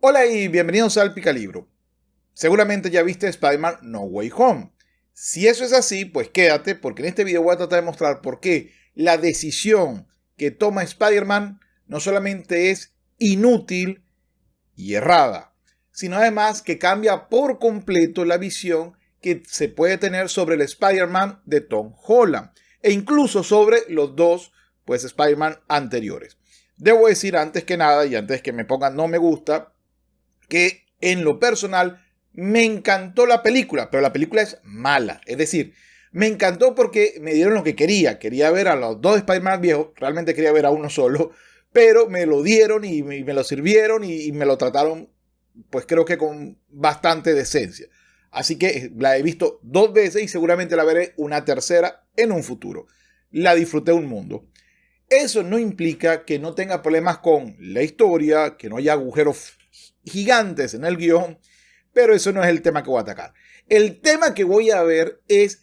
Hola y bienvenidos al Picalibro. Seguramente ya viste Spider-Man No Way Home. Si eso es así, pues quédate porque en este video voy a tratar de mostrar por qué la decisión que toma Spider-Man no solamente es inútil y errada, sino además que cambia por completo la visión que se puede tener sobre el Spider-Man de Tom Holland e incluso sobre los dos Spider-Man anteriores. Debo decir antes que nada y antes que me pongan no me gusta, que en lo personal me encantó la película, pero la película es mala. Es decir, me encantó porque me dieron lo que quería. Quería ver a los dos Spider-Man viejos, realmente quería ver a uno solo, pero me lo dieron y me lo sirvieron y me lo trataron, pues creo que con bastante decencia. Así que la he visto 2 veces y seguramente la veré una tercera en un futuro. La disfruté un mundo. Eso no implica que no tenga problemas con la historia, que no haya agujeros gigantes en el guión, pero eso no es el tema que voy a atacar. El tema que voy a ver es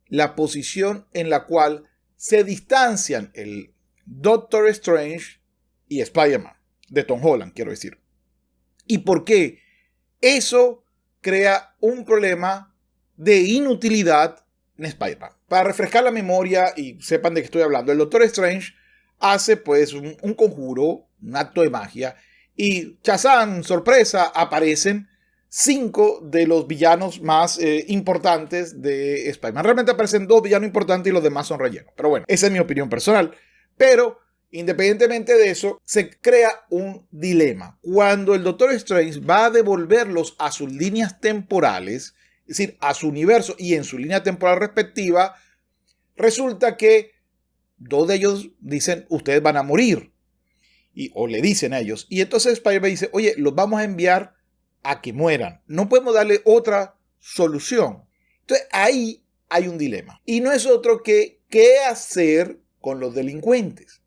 la posición en la cual se distancian el Doctor Strange y Spider-Man, de Tom Holland, quiero decir. ¿Y por qué? Eso crea un problema de inutilidad en Spider-Man. Para refrescar la memoria y sepan de qué estoy hablando, el Doctor Strange hace pues un conjuro, un acto de magia, y ¡chazán! Sorpresa, aparecen 5 de los villanos más importantes de Spider-Man. Realmente aparecen 2 villanos importantes y los demás son rellenos. Pero bueno, esa es mi opinión personal. Pero independientemente de eso, se crea un dilema. Cuando el Doctor Strange va a devolverlos a sus líneas temporales, es decir, a su universo y en su línea temporal respectiva, resulta que 2 de ellos dicen, ustedes van a morir. O le dicen a ellos. Y entonces Spider-Man dice, oye, los vamos a enviar a que mueran. No podemos darle otra solución. Entonces ahí hay un dilema. Y no es otro que qué hacer con los delincuentes.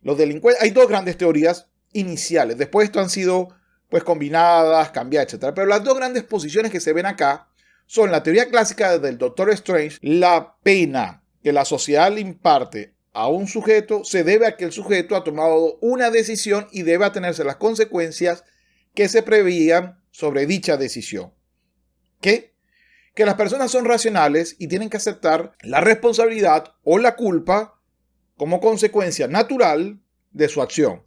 Los delincuentes, hay 2 grandes teorías iniciales. Después esto han sido pues combinadas, cambiadas, etc. Pero las 2 grandes posiciones que se ven acá son la teoría clásica del Doctor Strange, la pena que la sociedad le imparte a un sujeto se debe a que el sujeto ha tomado una decisión y debe atenerse a las consecuencias que se prevían sobre dicha decisión. ¿Qué? Que las personas son racionales y tienen que aceptar la responsabilidad o la culpa como consecuencia natural de su acción.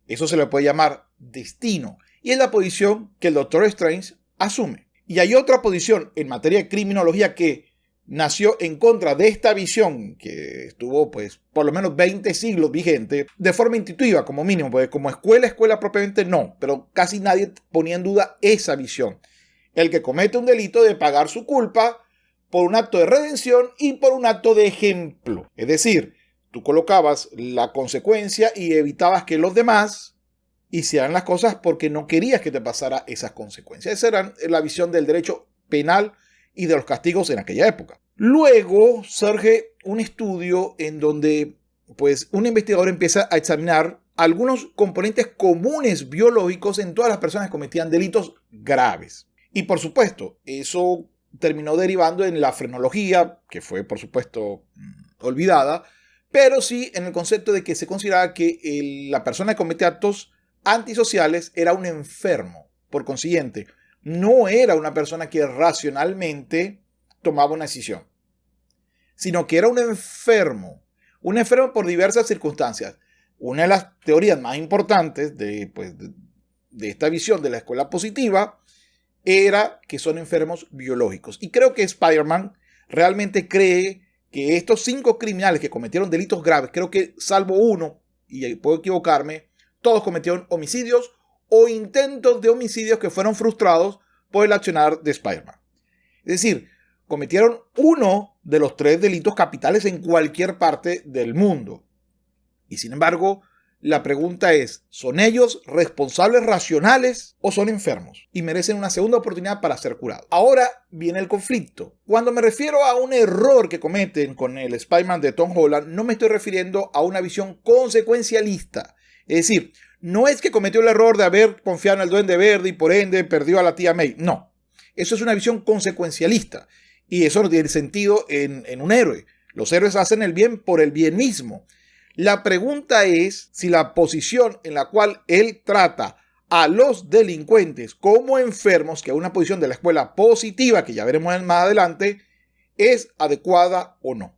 Eso se le puede llamar destino y es la posición que el Doctor Strange asume. Y hay otra posición en materia de criminología que nació en contra de esta visión que estuvo pues por lo menos 20 siglos vigente de forma intuitiva como mínimo, porque como escuela propiamente no, pero casi nadie ponía en duda esa visión. El que comete un delito debe pagar su culpa por un acto de redención y por un acto de ejemplo. Es decir, tú colocabas la consecuencia y evitabas que los demás hicieran las cosas porque no querías que te pasara esas consecuencias. Esa era la visión del derecho penal y de los castigos en aquella época. Luego surge un estudio en donde pues, un investigador empieza a examinar algunos componentes comunes biológicos en todas las personas que cometían delitos graves. Y por supuesto, eso terminó derivando en la frenología, que fue por supuesto olvidada, pero sí en el concepto de que se consideraba que la persona que comete actos antisociales era un enfermo. Por consiguiente, no era una persona que racionalmente tomaba una decisión, sino que era un enfermo por diversas circunstancias. Una de las teorías más importantes de esta visión de la escuela positiva era que son enfermos biológicos. Y creo que Spider-Man realmente cree que estos 5 criminales que cometieron delitos graves, creo que salvo uno, y puedo equivocarme, todos cometieron homicidios o intentos de homicidios que fueron frustrados por el accionar de Spider-Man. Es decir, cometieron uno de los 3 delitos capitales en cualquier parte del mundo. Y sin embargo, la pregunta es, ¿son ellos responsables racionales o son enfermos? Y merecen una segunda oportunidad para ser curados. Ahora viene el conflicto. Cuando me refiero a un error que cometen con el Spider-Man de Tom Holland, no me estoy refiriendo a una visión consecuencialista. Es decir, no es que cometió el error de haber confiado en el Duende Verde y por ende perdió a la tía May. No. Eso es una visión consecuencialista. Y eso no tiene sentido en un héroe. Los héroes hacen el bien por el bien mismo. La pregunta es si la posición en la cual él trata a los delincuentes como enfermos, que es una posición de la escuela positiva, que ya veremos más adelante, es adecuada o no.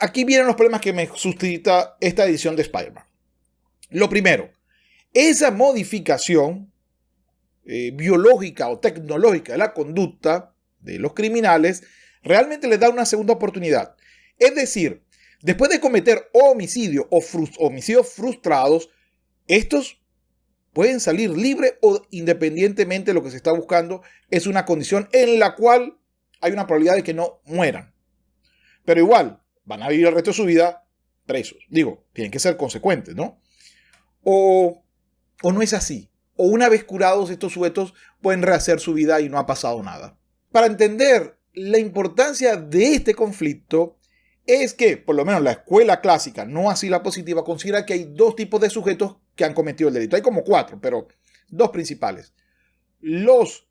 Aquí vienen los problemas que me suscita esta edición de Spider-Man. Lo primero, esa modificación biológica o tecnológica de la conducta de los criminales realmente les da una segunda oportunidad. Es decir, después de cometer homicidio o homicidios frustrados, estos pueden salir libres o independientemente de lo que se está buscando es una condición en la cual hay una probabilidad de que no mueran. Pero igual, van a vivir el resto de su vida presos. Digo, tienen que ser consecuentes, ¿no? O no es así. O una vez curados estos sujetos pueden rehacer su vida y no ha pasado nada. Para entender la importancia de este conflicto es que, por lo menos la escuela clásica, no así la positiva, considera que hay dos tipos de sujetos que han cometido el delito. Hay como 4, pero 2 principales. Los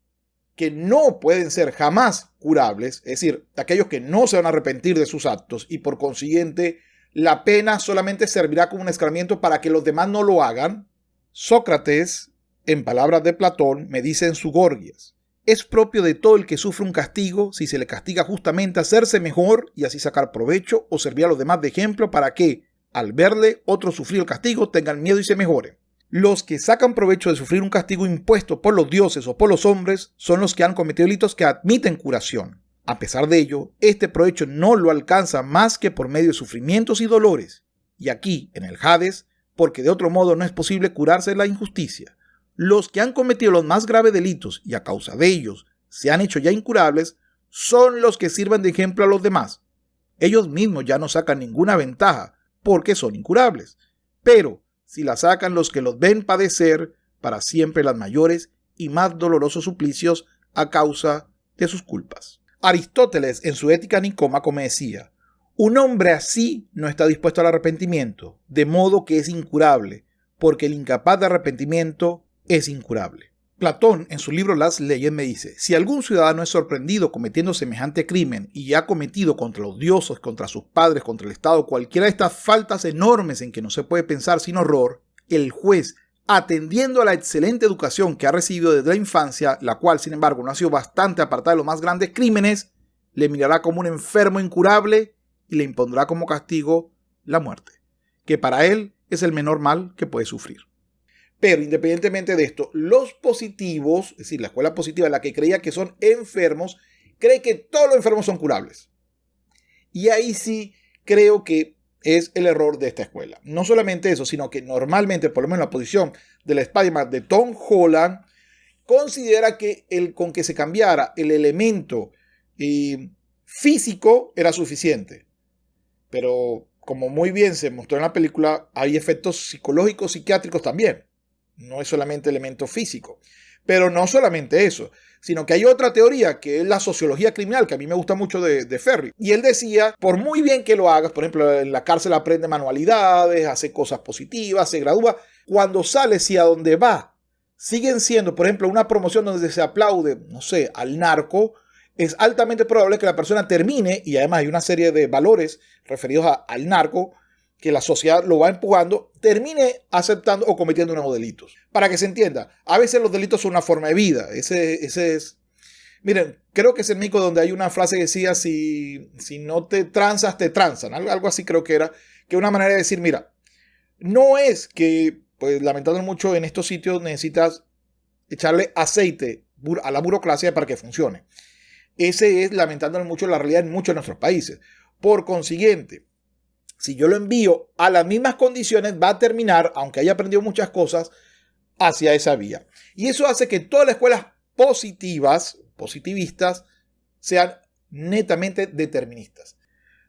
que no pueden ser jamás curables, es decir, aquellos que no se van a arrepentir de sus actos y por consiguiente la pena solamente servirá como un escarmiento para que los demás no lo hagan. Sócrates, en palabras de Platón, me dice en su Gorgias: es propio de todo el que sufre un castigo, si se le castiga justamente, hacerse mejor y así sacar provecho o servir a los demás de ejemplo para que, al verle otro sufrir el castigo, tengan miedo y se mejoren. Los que sacan provecho de sufrir un castigo impuesto por los dioses o por los hombres son los que han cometido delitos que admiten curación. A pesar de ello, este provecho no lo alcanza más que por medio de sufrimientos y dolores. Y aquí, en el Hades, porque de otro modo no es posible curarse de la injusticia. Los que han cometido los más graves delitos y a causa de ellos se han hecho ya incurables son los que sirven de ejemplo a los demás. Ellos mismos ya no sacan ninguna ventaja porque son incurables. Pero si la sacan los que los ven padecer para siempre las mayores y más dolorosos suplicios a causa de sus culpas. Aristóteles en su Ética Nicómaco me decía: un hombre así no está dispuesto al arrepentimiento, de modo que es incurable, porque el incapaz de arrepentimiento es incurable. Platón en su libro Las Leyes me dice: si algún ciudadano es sorprendido cometiendo semejante crimen y ha cometido contra los dioses, contra sus padres, contra el Estado, cualquiera de estas faltas enormes en que no se puede pensar sin horror, el juez, atendiendo a la excelente educación que ha recibido desde la infancia, la cual sin embargo no ha sido bastante apartada de los más grandes crímenes, le mirará como un enfermo incurable y le impondrá como castigo la muerte, que para él es el menor mal que puede sufrir. Pero independientemente de esto, los positivos, es decir, la escuela positiva, la que creía que son enfermos, cree que todos los enfermos son curables. Y ahí sí creo que es el error de esta escuela. No solamente eso, sino que normalmente, por lo menos la posición del Spider-Man de Tom Holland, considera que con que se cambiara el elemento físico era suficiente. Pero como muy bien se mostró en la película, hay efectos psicológicos, psiquiátricos también. No es solamente elemento físico. Pero no solamente eso, sino que hay otra teoría que es la sociología criminal, que a mí me gusta mucho de Ferry. Y él decía, por muy bien que lo hagas, por ejemplo, en la cárcel aprende manualidades, hace cosas positivas, se gradúa, cuando sales y a donde va, siguen siendo, por ejemplo, una promoción donde se aplaude, no sé, al narco, es altamente probable que la persona termine, y además hay una serie de valores referidos al narco, que la sociedad lo va empujando, termine aceptando o cometiendo nuevos delitos. Para que se entienda, a veces los delitos son una forma de vida. Ese es... Miren, creo que es en México donde hay una frase que decía, si no te tranzas, te tranzan. Algo así creo que era, que una manera de decir, mira, no es que, pues lamentando mucho, en estos sitios necesitas echarle aceite a la burocracia para que funcione. Ese es, lamentando mucho, la realidad en muchos de nuestros países. Por consiguiente, si yo lo envío a las mismas condiciones, va a terminar, aunque haya aprendido muchas cosas, hacia esa vía. Y eso hace que todas las escuelas positivistas, sean netamente deterministas.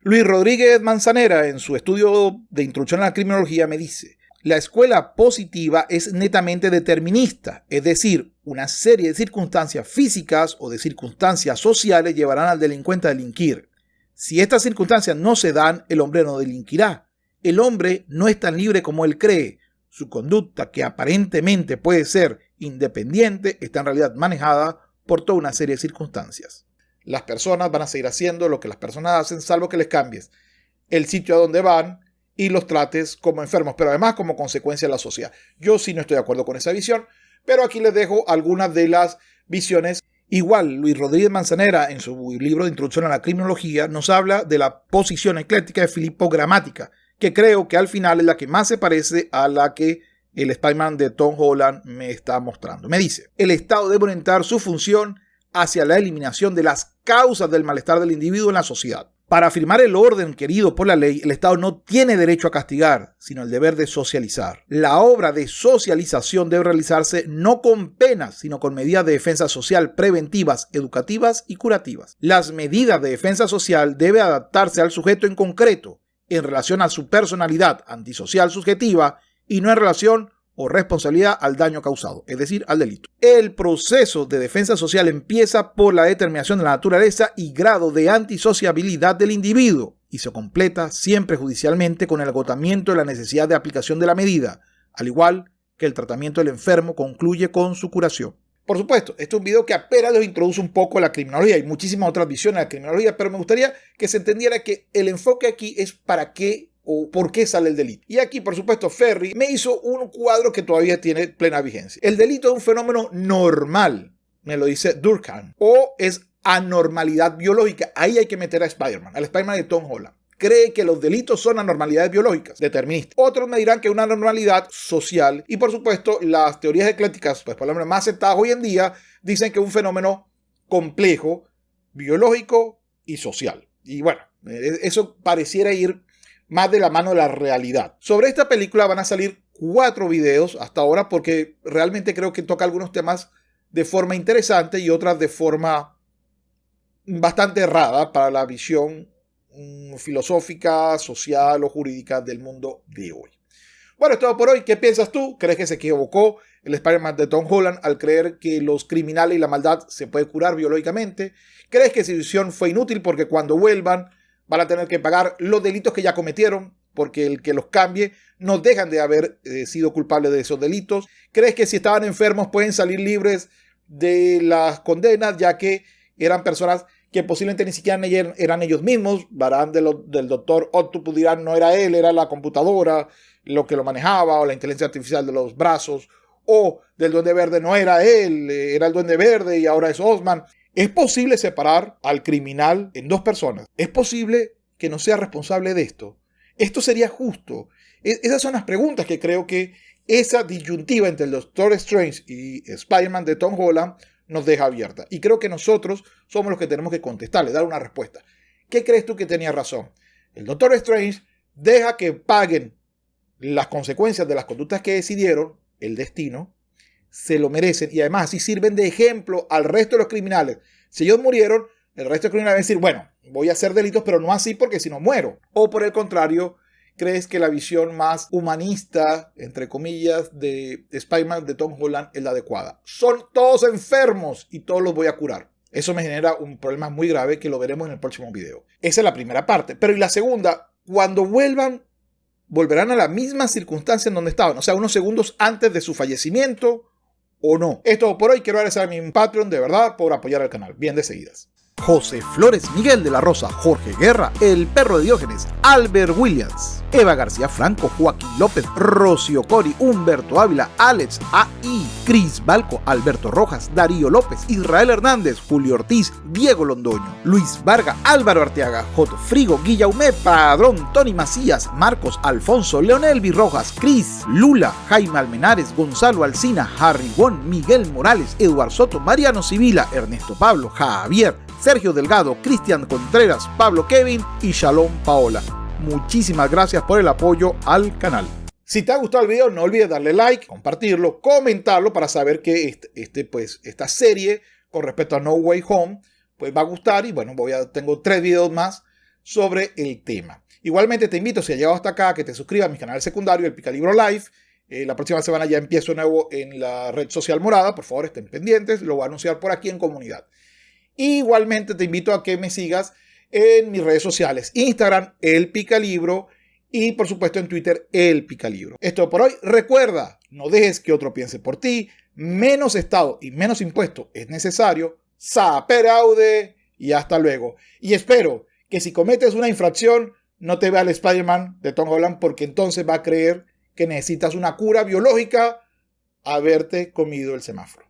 Luis Rodríguez Manzanera, en su estudio de Introducción a la Criminología, me dice: la escuela positiva es netamente determinista, es decir, una serie de circunstancias físicas o de circunstancias sociales llevarán al delincuente a delinquir. Si estas circunstancias no se dan, el hombre no delinquirá. El hombre no es tan libre como él cree. Su conducta, que aparentemente puede ser independiente, está en realidad manejada por toda una serie de circunstancias. Las personas van a seguir haciendo lo que las personas hacen, salvo que les cambies el sitio a donde van y los trates como enfermos, pero además como consecuencia de la sociedad. Yo sí no estoy de acuerdo con esa visión, Pero aquí les dejo algunas de las visiones. Igual, Luis Rodríguez Manzanera, en su libro de Introducción a la Criminología, nos habla de la posición ecléctica de Filippo Gramática, que creo que al final es la que más se parece a la que el Spider-Man de Tom Holland me está mostrando. Me dice, el Estado debe orientar su función hacia la eliminación de las causas del malestar del individuo en la sociedad. Para afirmar el orden querido por la ley, el Estado no tiene derecho a castigar, sino el deber de socializar. La obra de socialización debe realizarse no con penas, sino con medidas de defensa social preventivas, educativas y curativas. Las medidas de defensa social deben adaptarse al sujeto en concreto, en relación a su personalidad antisocial subjetiva y no en relación o responsabilidad al daño causado, es decir, al delito. El proceso de defensa social empieza por la determinación de la naturaleza y grado de antisociabilidad del individuo y se completa siempre judicialmente con el agotamiento de la necesidad de aplicación de la medida, al igual que el tratamiento del enfermo concluye con su curación. Por supuesto, este es un video que apenas los introduce un poco a la criminología. Hay muchísimas otras visiones de la criminología, pero me gustaría que se entendiera que el enfoque aquí es para qué o por qué sale el delito. Y aquí, por supuesto, Ferry me hizo un cuadro que todavía tiene plena vigencia. El delito es un fenómeno normal, me lo dice Durkheim, o es anormalidad biológica. Ahí hay que meter a Spider-Man, al Spider-Man de Tom Holland. Cree que los delitos son anormalidades biológicas, deterministas. Otros me dirán que es una anormalidad social. Y por supuesto, las teorías eclécticas, pues por lo menos más aceptadas hoy en día, dicen que es un fenómeno complejo, biológico y social. Y bueno, eso pareciera ir más de la mano de la realidad. Sobre esta película van a salir 4 videos hasta ahora porque realmente creo que toca algunos temas de forma interesante y otras de forma bastante errada para la visión filosófica, social o jurídica del mundo de hoy. Bueno, es todo por hoy. ¿Qué piensas tú? ¿Crees que se equivocó el Spider-Man de Tom Holland al creer que los criminales y la maldad se puede curar biológicamente? ¿Crees que esa decisión fue inútil porque cuando vuelvan van a tener que pagar los delitos que ya cometieron, porque el que los cambie no dejan de haber sido culpables de esos delitos? ¿Crees que si estaban enfermos pueden salir libres de las condenas, ya que eran personas que posiblemente ni siquiera eran ellos mismos? Varán del doctor Octopus dirán no era él, era la computadora lo que lo manejaba, o la inteligencia artificial de los brazos, o del Duende Verde no era él, era el Duende Verde y ahora es Osman. ¿Es posible separar al criminal en 2 personas? ¿Es posible que no sea responsable de esto? ¿Esto sería justo? Esas son las preguntas que creo que esa disyuntiva entre el Doctor Strange y Spider-Man de Tom Holland nos deja abierta. Y creo que nosotros somos los que tenemos que contestarle, dar una respuesta. ¿Qué crees tú que tenía razón? El Doctor Strange deja que paguen las consecuencias de las conductas que decidieron, el destino, se lo merecen y además así sirven de ejemplo al resto de los criminales. Si ellos murieron, el resto de los criminales van a decir, bueno, voy a hacer delitos, pero no así porque si no muero. O por el contrario, ¿crees que la visión más humanista, entre comillas, de Spider-Man de Tom Holland es la adecuada? Son todos enfermos y todos los voy a curar. Eso me genera un problema muy grave que lo veremos en el próximo video. Esa es la primera parte. Pero y la segunda, cuando volverán a la misma circunstancia en donde estaban, o sea, unos segundos antes de su fallecimiento, o no. Es todo por hoy. Quiero agradecer a mi Patreon de verdad por apoyar al canal. Bien de seguidas. José Flores, Miguel de la Rosa, Jorge Guerra, El Perro de Diógenes, Albert Williams, Eva García Franco, Joaquín López, Rocío Cori, Humberto Ávila, Alex A.I., Cris Balco, Alberto Rojas, Darío López, Israel Hernández, Julio Ortiz, Diego Londoño, Luis Varga, Álvaro Arteaga, J. Frigo, Guillaume Padrón, Tony Macías, Marcos Alfonso, Leonel Virrojas, Cris Lula, Jaime Almenares, Gonzalo Alcina, Harry Won, Miguel Morales, Eduardo Soto, Mariano Sibila, Ernesto Pablo, Javier, Sergio Delgado, Cristian Contreras, Pablo Kevin y Shalom Paola. Muchísimas gracias por el apoyo al canal. Si te ha gustado el video, no olvides darle like, compartirlo, comentarlo para saber que esta serie con respecto a No Way Home pues va a gustar y bueno, tengo 3 videos más sobre el tema. Igualmente te invito, si has llegado hasta acá, que te suscribas a mi canal secundario, el Picalibro Live. La próxima semana ya empiezo nuevo en la red social morada. Por favor, estén pendientes. Lo voy a anunciar por aquí en comunidad. Igualmente te invito a que me sigas en mis redes sociales. Instagram, El Picalibro. Y por supuesto en Twitter, El Picalibro. Esto por hoy. Recuerda, no dejes que otro piense por ti. Menos Estado y menos impuesto es necesario. Sapere aude y hasta luego. Y espero que si cometes una infracción no te vea el Spider-Man de Tom Holland, porque entonces va a creer que necesitas una cura biológica haberte comido el semáforo.